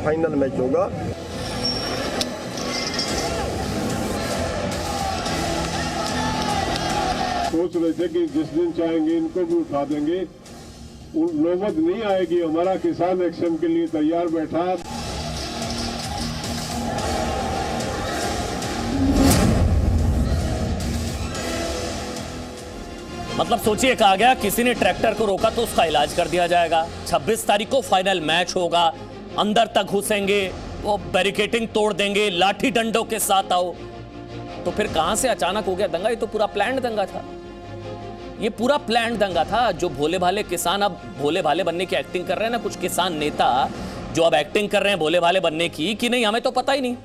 Final match होगा। सोच रहे थे कि जिस दिन चाहेंगे इनको भी उठा देंगे, नौबत नहीं आएगी। हमारा किसान एक्शन के लिए तैयार बैठा है। मतलब सोचिए, कहा गया किसी ने ट्रैक्टर को रोका तो उसका इलाज कर दिया जाएगा। 26 तारीख को फाइनल मैच होगा, अंदर तक घुसेंगे, वो बैरिकेटिंग तोड़ देंगे, लाठी डंडों के साथ आओ। तो फिर कहां से अचानक हो गया दंगा? ये तो पूरा प्लान्ड दंगा था। ये पूरा प्लान्ड दंगा था। जो भोले भाले किसान अब भोले भाले बनने की एक्टिंग कर रहे हैं ना, कुछ किसान नेता जो अब एक्टिंग कर रहे हैं भोले भाले बनने की, कि नहीं हमें तो पता ही नहीं,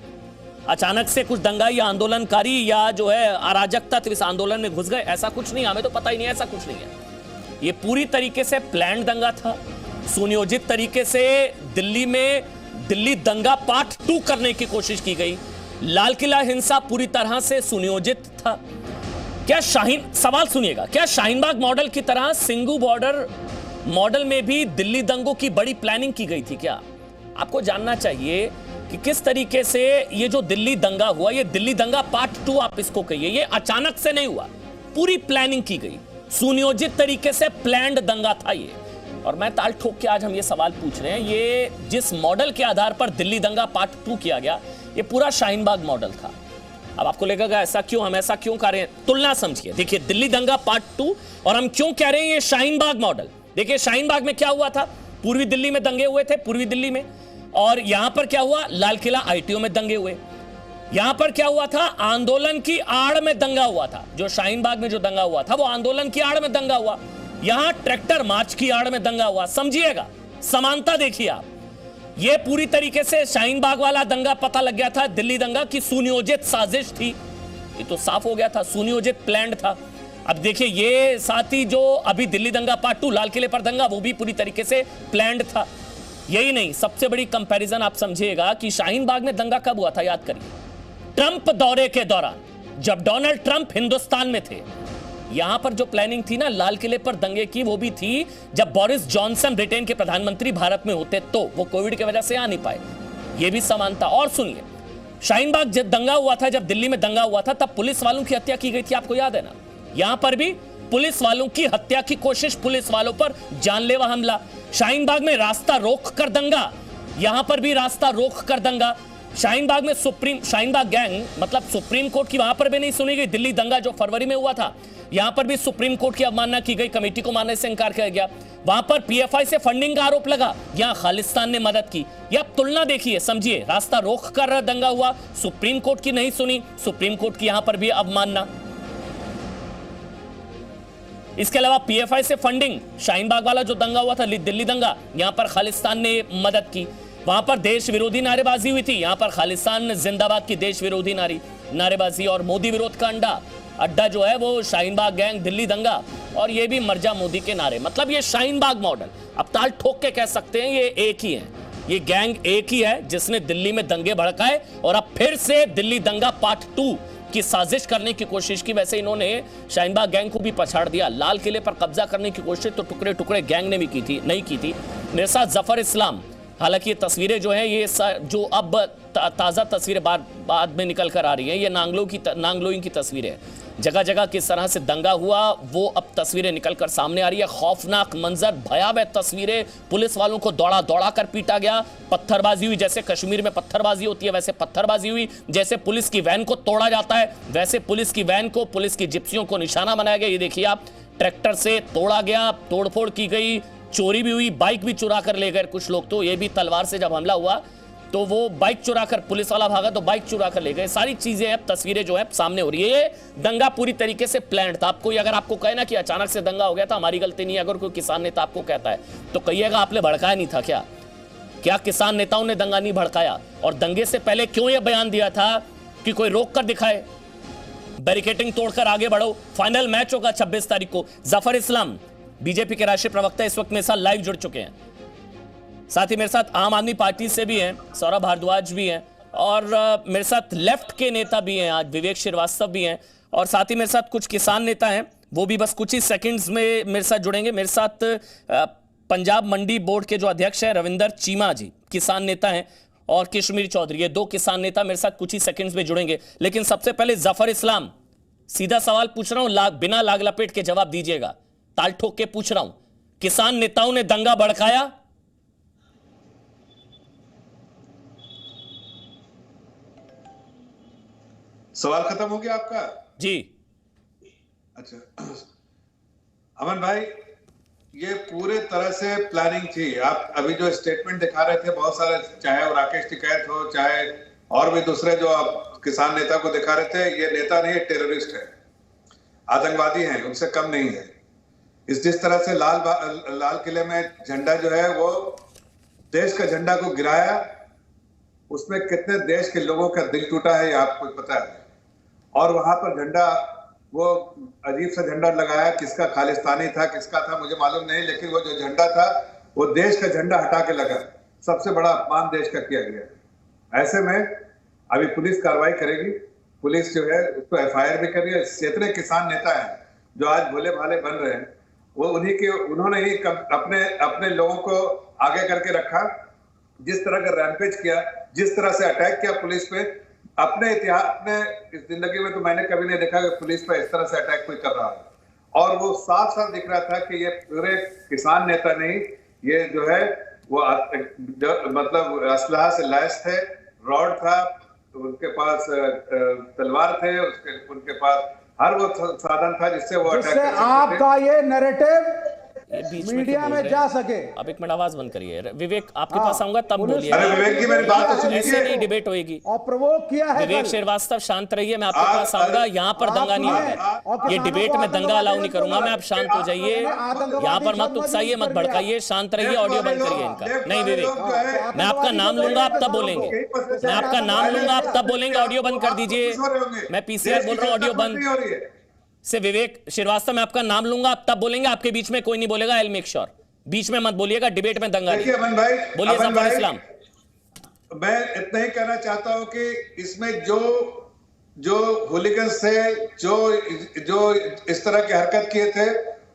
अचानक से कुछ दंगाई या आंदोलनकारी या जो है अराजकता इस आंदोलन में घुस गए, ऐसा कुछ नहीं, हमें तो पता ही नहीं, ऐसा कुछ नहीं है। ये पूरी तरीके से प्लान्ड दंगा था। सुनियोजित तरीके से दिल्ली दंगा पार्ट 2 करने की कोशिश की गई। लाल किला हिंसा पूरी तरह से सुनियोजित था। क्या सवाल सुनिएगा, क्या शाहीनबाग मॉडल की तरह सिंगू बॉर्डर मॉडल में भी दिल्ली दंगों की बड़ी प्लानिंग की गई थी? क्या आपको जानना चाहिए कि किस तरीके से ये जो दिल्ली दंगा हुआ, ये दिल्ली दंगा पार्ट 2 आप इसको कहिए, ये अचानक से नहीं हुआ, पूरी प्लानिंग की गई, सुनियोजित तरीके से प्लान्ड दंगा था ये। और मैं ताल ठोक के आज हम ये सवाल पूछ रहे हैं, ये जिस मॉडल के आधार पर दिल्ली दंगा पार्ट 2 किया गया, ये पूरा शाहीनबाग मॉडल था। अब आपको लगेगा ऐसा क्यों, हम ऐसा क्यों कर रहे हैं? तुलना समझिए। देखिए, दिल्ली दंगा पार्ट 2 और हम क्यों कह रहे हैं ये शाहीनबाग मॉडल। देखिए, शाहीनबाग में क्या हुआ था, पूर्वी दिल्ली में दंगे हुए थे, पूर्वी दिल्ली में। और यहां पर क्या हुआ, लाल किला आईटीओ में दंगे हुए। यहां पर क्या हुआ था, आंदोलन की आड़ में दंगा हुआ था। जो शाहीनबाग में जो दंगा हुआ था वो आंदोलन की आड़ में दंगा हुआ। यहां ट्रैक्टर मार्च की आड़ में दंगा हुआ। समझिएगा, समानता देखिए आप। ये पूरी तरीके से शाहीनबाग वाला दंगा पता लग गया था, दिल्ली दंगा की सुनियोजित साजिश थी। ये तो साफ हो गया था, सुनियोजित प्लान्ड था। अब देखिए, ये साथ ही जो अभी दिल्ली दंगा पार्ट 2 लाल किले पर दंगा, वो भी पूरी तरीके से प्लान्ड था। यही नहीं, सबसे बड़ी कंपैरिजन आप समझिएगा कि शाहीनबाग में दंगा कब हुआ था, याद करिए, ट्रंप दौरे के दौरान, जब डोनाल्ड ट्रंप हिंदुस्तान में थे। यहां पर जो प्लानिंग थी ना लाल किले पर दंगे की, वो भी थी जब बोरिस जॉनसन ब्रिटेन के प्रधानमंत्री भारत में होते, तो वो कोविड की वजह से आ नहीं पाए। ये भी समानता। और सुनिए, शाहीनबाग जब दंगा हुआ था, जब दिल्ली में दंगा हुआ था, तब पुलिस वालों की हत्या की गई थी, आपको याद है ना? यहां पर भी पुलिस वालों की हत्या की कोशिश, पुलिस वालों पर जानलेवा हमला। शाहीनबाग में रास्ता रोक कर दंगा, यहां पर भी रास्ता रोक कर दंगा। शाहीनबाग में शाहीनबाग गैंग, मतलब सुप्रीम कोर्ट की वहां पर भी नहीं सुनी गई। दिल्ली दंगा जो फरवरी में हुआ था, यहां पर भी सुप्रीम कोर्ट की अवमानना की गई, कमेटी को मानने से इंकार किया गया। वहां पर पीएफआई से फंडिंग का आरोप लगा, यहां खालिस्तान ने मदद की। यह आप तुलना देखिए, समझिए, रास्ता रोक कर दंगा हुआ, सुप्रीम कोर्ट की नहीं सुनी, सुप्रीम कोर्ट की यहां पर भी अवमानना। इसके अलावा पीएफआई से फंडिंग, शाहीनबाग वाला जो दंगा हुआ था दिल्ली दंगा, यहां पर खालिस्तान ने मदद की। वहां पर देश विरोधी नारेबाजी हुई थी, यहां पर खालिस्तान जिंदाबाद की देश विरोधी नारेबाजी। और मोदी विरोध का अड्डा जो है वो शाहीनबाग गैंग, दिल्ली दंगा, और ये भी मर्जा मोदी के नारे। मतलब ये शाहीनबाग मॉडल, अब ताल ठोक के कह सकते हैं, ये एक ही है, ये गैंग एक ही है जिसने दिल्ली में दंगे भड़काए और अब फिर से दिल्ली दंगा पार्ट 2 की साजिश करने की कोशिश की। वैसे इन्होंने शाहीनबाग गैंग को भी पछाड़ दिया। लाल किले पर कब्जा करने की कोशिश तो टुकड़े टुकड़े गैंग ने भी की थी, नहीं की थी। मेरे साथ जफर इस्लाम, हालांकि ये तस्वीरें जो है, ये जो अब ताज़ा तस्वीरें बाद में निकल कर आ रही हैं, ये नांगलोई की तस्वीरें हैं। जगह जगह किस तरह से दंगा हुआ वो अब तस्वीरें निकलकर सामने आ रही है। खौफनाक मंजर, भयावह तस्वीरें, पुलिस वालों को दौड़ा दौड़ा कर पीटा गया, पत्थरबाजी हुई, जैसे कश्मीर में पत्थरबाजी होती है वैसे पत्थरबाजी हुई, जैसे पुलिस की वैन को तोड़ा जाता है वैसे पुलिस की वैन को, पुलिस की जिप्सियों को निशाना बनाया गया। ये देखिए आप, ट्रैक्टर से तोड़ा गया, तोड़फोड़ की गई, चोरी भी हुई, बाइक भी चुरा कर ले गए कुछ लोग। तो ये भी तलवार से जब हमला हुआ तो वो बाइक चुरा कर, पुलिस वाला भागा तो बाइक चुरा कर ले गए। सारी चीजें अब तस्वीरें जो है सामने हो रही है। ये दंगा पूरी तरीके से प्लान्ड था। आपको अगर आपको कहे ना कि अचानक से दंगा हो गया था, हमारी गलती नहीं है, अगर कोई किसान नेता आपको कहता है तो कहिएगा आपने भड़काया नहीं था क्या किसान नेताओं ने दंगा नहीं भड़काया? और दंगे से पहले क्यों यह बयान दिया था कि कोई रोक कर दिखाए, बैरिकेटिंग तोड़कर आगे बढ़ो, फाइनल मैच होगा 26 तारीख को। जफर इस्लाम बीजेपी के राष्ट्रीय प्रवक्ता इस वक्त मेरे साथ लाइव जुड़ चुके हैं। साथ ही मेरे साथ आम आदमी पार्टी से भी हैं, सौरभ भारद्वाज भी हैं, और मेरे साथ लेफ्ट के नेता भी हैं, आज विवेक श्रीवास्तव भी हैं, और साथ ही मेरे साथ कुछ किसान नेता हैं, वो भी बस कुछ ही सेकंड्स में मेरे साथ जुड़ेंगे। मेरे साथ पंजाब मंडी बोर्ड के जो अध्यक्ष हैं रविंदर चीमा जी, किसान नेता हैं, और कश्मीर चौधरी, ये 2 किसान नेता मेरे साथ कुछ ही सेकंड्स में जुड़ेंगे। लेकिन सबसे पहले जफर इस्लाम, सीधा सवाल पूछ रहा हूं, बिना लाग लपेट के जवाब दीजिएगा, ताल ठोक के पूछ रहा हूं, किसान नेताओं ने दंगा भड़काया? सवाल खत्म हो गया आपका? जी। अच्छा अमन भाई, ये पूरे तरह से प्लानिंग थी। आप अभी जो स्टेटमेंट दिखा रहे थे, बहुत सारे, चाहे वो राकेश टिकैत हो, चाहे और भी दूसरे जो आप किसान नेता को दिखा रहे थे, ये नेता नहीं, टेररिस्ट है, आतंकवादी हैं, उनसे कम नहीं है। जिस तरह से लाल किले में झंडा जो है वो देश का झंडा को गिराया, उसमें कितने देश के लोगों का दिल टूटा है, ये आपको पता है। और वहां पर झंडा, वो अजीब सा झंडा लगाया, किसका खालिस्तानी था, किसका था मुझे मालूम नहीं, लेकिन वो जो झंडा था वो देश का झंडा हटा के लगा। सबसे बड़ा अपमान देश का किया गया। ऐसे में अभी पुलिस कार्रवाई करेगी, पुलिस जो है उसको FIR भी कर रही है। जितने किसान नेता हैं जो आज भोले भाले बन रहे हैं, वो उन्होंने ही अपने लोगों को आगे करके रखा। जिस तरह का रैम्पेज किया, जिस तरह से अटैक किया पुलिस पे, अपने इस जिंदगी में तो मैंने कभी नहीं देखा कि पुलिस पे इस तरह से अटैक कोई कर रहा है। और वो साफ साफ दिख रहा था कि ये पूरे किसान नेता नहीं, ये जो है वो मतलब असलहा से लैस थे, रॉड था उनके पास, तलवार थे उनके पास, हर वो साधन था जिससे वो अटैक कर सकते थे। आपका ये नैरेटिव बीच मीडिया में जा सके। अब एक मिनट आवाज बंद करिए। विवेक आपके पास आऊंगा तब बोलिए। अरे विवेक जी, मेरी बात तो सुनिए। ऐसे नहीं डिबेट होगी। और प्रोवोक किया है विवेक श्रीवास्तव, शांत रहिए, मैं आपके पास आऊंगा। यहाँ पर दंगा नहीं होगा, ये डिबेट में दंगा अलाउ नहीं करूंगा मैं। आप शांत हो जाइए, यहाँ पर मत उकसाइए, मत भड़काइए, शांत रहिए, ऑडियो बंद करिए इनका। नहीं विवेक, मैं आपका नाम लूंगा, आप तब बोलेंगे। मैं आपका नाम लूंगा, आप तब बोलेंगे। ऑडियो बंद कर दीजिए। मैं PCR बोल रहा हूँ, ऑडियो बंद से। विवेक श्रीवास्तव, मैं आपका नाम लूंगा, आप तब बोलेंगे। आपके बीच में कोई नहीं बोलेगा, आई विल मेक श्योर। बीच में मत बोलिएगा, डिबेट में दंगा नहीं। अमन भाई, बोलिए जफर इस्लाम। मैं इतना ही कहना चाहता हूं कि इसमें जो हुलिगन्स थे, जो इस तरह की हरकत किए थे,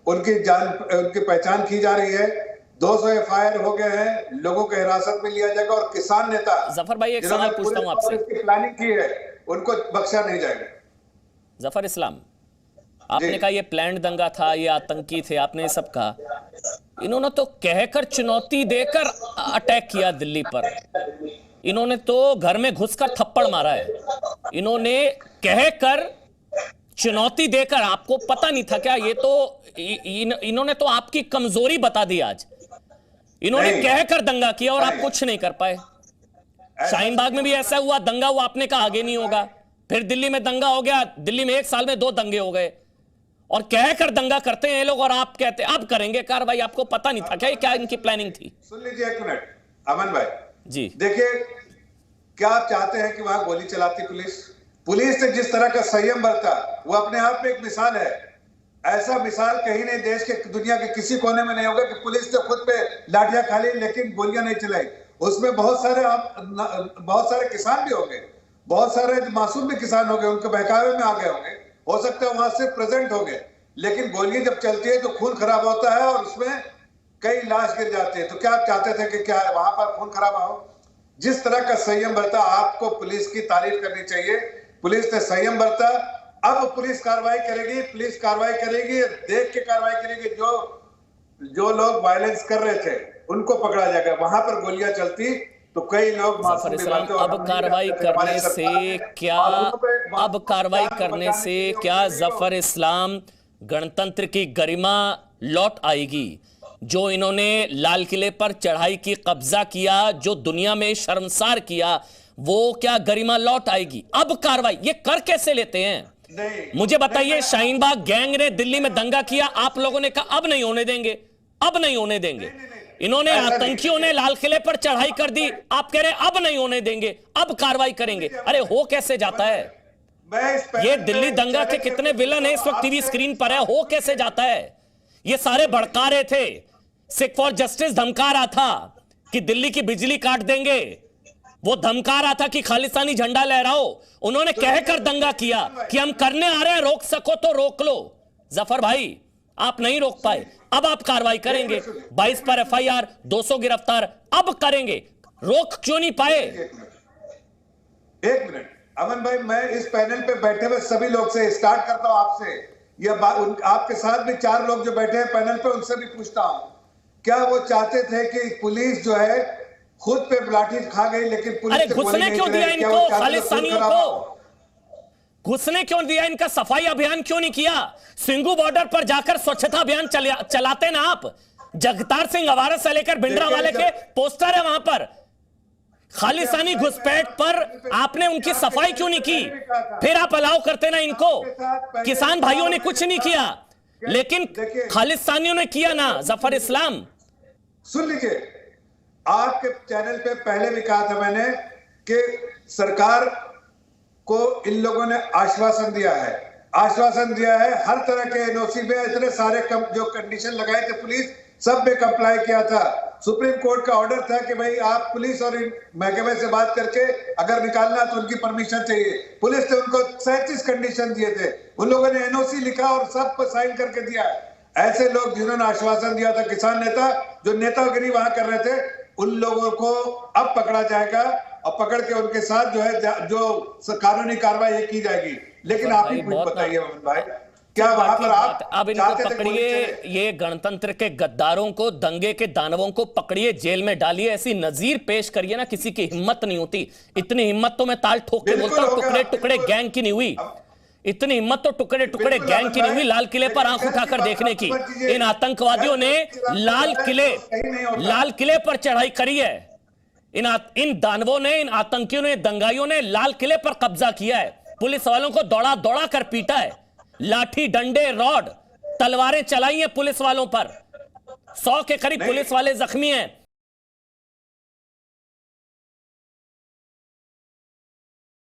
उनकी पहचान की जा रही है। 200 FIR हो गए हैं, लोगों को हिरासत में लिया जाएगा। और किसान नेता जफर भाई, एक सवाल पूछता हूं आपसे। प्लानिंग की है, उनको बख्शा नहीं जाएगा। जफर इस्लाम, आपने कहा ये प्लान्ड दंगा था, ये आतंकी थे, आपने सब कहा। इन्होंने तो कहकर, चुनौती देकर अटैक किया दिल्ली पर। इन्होंने तो घर में घुसकर थप्पड़ मारा है। इन्होंने कहकर, चुनौती देकर, आपको पता नहीं था क्या? ये तो इन्होंने तो आपकी कमजोरी बता दी आज। इन्होंने कहकर दंगा किया और आप कुछ नहीं कर पाए। शाहीन बाग में भी ऐसा हुआ, दंगा हुआ, आपने कहा आगे नहीं होगा। फिर दिल्ली में दंगा हो गया, दिल्ली में 1 साल में 2 दंगे हो गए। और कहकर दंगा करते हैं ये लोग, और आप कहते हैं अब करेंगे कार्रवाई। आपको पता नहीं था क्या? क्या इनकी प्लानिंग थी? सुन लीजिए 1 मिनट अमन भाई जी। देखिए, क्या आप चाहते हैं कि वहां गोली चलाती पुलिस ने जिस तरह का संयम बरता, वो अपने आप में एक मिसाल है। ऐसा मिसाल कहीं नहीं देश के, दुनिया के किसी कोने में नहीं होगा कि पुलिस ने खुद पे लाठियां खा ली लेकिन गोलियां नहीं चलाई। उसमें बहुत सारे किसान भी होंगे, बहुत सारे मासूम भी किसान होंगे, उनके बहकावे में आ गए होंगे, हो सकता है वहां से प्रेजेंट हो गए। लेकिन गोलियां जब चलती है तो खून खराब होता है और उसमें कई लाश गिर जाते हैं। तो क्या आप चाहते थे कि क्या वहां पर खून खराब हो? जिस तरह का संयम बरता, आपको पुलिस की तारीफ करनी चाहिए। पुलिस ने संयम बरता। अब पुलिस कार्रवाई करेगी, देख के कार्रवाई करेगी। जो लोग वायलेंस कर रहे थे उनको पकड़ा जाएगा। वहां पर गोलियां चलती तो कई लोग जफर इस्लाम, अब कार्रवाई करने से क्या जफर इस्लाम गणतंत्र की गरिमा लौट आएगी? जो इन्होंने लाल किले पर चढ़ाई की, कब्जा किया, जो दुनिया में शर्मसार किया, वो क्या गरिमा लौट आएगी? अब कार्रवाई ये कर कैसे लेते हैं? मुझे बताइए। शाहीन बाग गैंग ने दिल्ली में दंगा किया, आप लोगों ने कहा अब नहीं होने देंगे, अब नहीं होने देंगे। इन्होंने, आतंकियों ने लाल किले पर चढ़ाई कर दी, आप कह रहे हैं अब नहीं होने देंगे, अब कार्रवाई करेंगे। अरे हो कैसे जाता है? ये दिल्ली दंगा के कितने विलन हैं इस वक्त टीवी स्क्रीन पर है, हो कैसे जाता है? ये सारे भड़का रहे थे, सिख फॉर जस्टिस धमका रहा था कि दिल्ली की बिजली काट देंगे, वो धमका रहा था कि खालिस्तानी झंडा लहराओ। उन्होंने कहकर दंगा किया कि हम करने आ रहे हैं, रोक सको तो रोक लो। जफर भाई, आप नहीं रोक पाए। अब आप कार्रवाई करेंगे, 22 पर एफआईआर, 200 गिरफ्तार, अब करेंगे, रोक क्यों नहीं पाए? एक मिनट अमन भाई, मैं इस पैनल पे बैठे हुए सभी लोग से स्टार्ट करता हूं आपसे, आपके साथ भी 4 लोग जो बैठे हैं पैनल पे, उनसे भी पूछता हूं, क्या वो चाहते थे कि पुलिस जो है खुद पे लाठी खा गई, लेकिन पुलिस अरे घुसने क्यों दिया इनको, खालिस्तानियों को घुसने क्यों दिया इनका? सफाई अभियान क्यों नहीं किया? सिंगू बॉर्डर पर जाकर स्वच्छता अभियान चलाते ना आप। जगतार सिंह अवारा से लेकर भिंडरा वाले के पोस्टर है वहां पर। खालिस्तानी घुसपैठ पर आपने उनकी सफाई क्यों नहीं की? फिर आप अलाउ करते ना इनको। किसान भाइयों ने कुछ नहीं किया, लेकिन खालिस्तानियों ने किया ना। जफर इस्लाम सुन लीजिए, आपके चैनल पे पहले भी कहा था मैंने कि सरकार को इन लोगों ने आश्वासन दिया है हर तरह के एनओसी में, इतने सारे जो कंडीशन लगाए थे पुलिस सब में कंप्लाई किया था। सुप्रीम कोर्ट का ऑर्डर था कि भाई आप पुलिस और महकमे से बात करके अगर निकालना तो उनकी परमिशन चाहिए। पुलिस ने उनको 37 कंडीशन दिए थे, उन लोगों ने एनओसी लिखा और सब पर साइन करके दिया। ऐसे लोग जिन्होंने आश्वासन दिया था, किसान नेता जो नेतागिरी वहां कर रहे थे, उन लोगों को अब पकड़ा जाएगा और पकड़ के उनके साथ जो है जो कानूनी कार्रवाई की जाएगी। लेकिन आप ही कुछ बताइए मोहन भाई, क्या वहां पर आप अब इनको पकड़िए, ये गणतंत्र के गद्दारों को, दंगे के दानवों को पकड़िए, जेल में डालिए, ऐसी नजीर पेश करिए ना, किसी की हिम्मत नहीं होती। इतनी हिम्मत तो मैं ताल ठोक के बोलता हूं, टुकड़े टुकड़े गैंग की नहीं हुई। इतनी हिम्मत तो टुकड़े टुकड़े गैंग की नहीं हुई लाल किले पर आंख उठाकर देखने की। इन आतंकवादियों ने लाल किले पर चढ़ाई करी है। इन दानवों ने, इन आतंकियों ने, दंगाइयों ने लाल किले पर कब्जा किया है। पुलिस वालों को दौड़ा दौड़ा कर पीटा है, लाठी डंडे रॉड तलवारें चलाई हैं पुलिस वालों पर। 100 के करीब पुलिस वाले जख्मी हैं।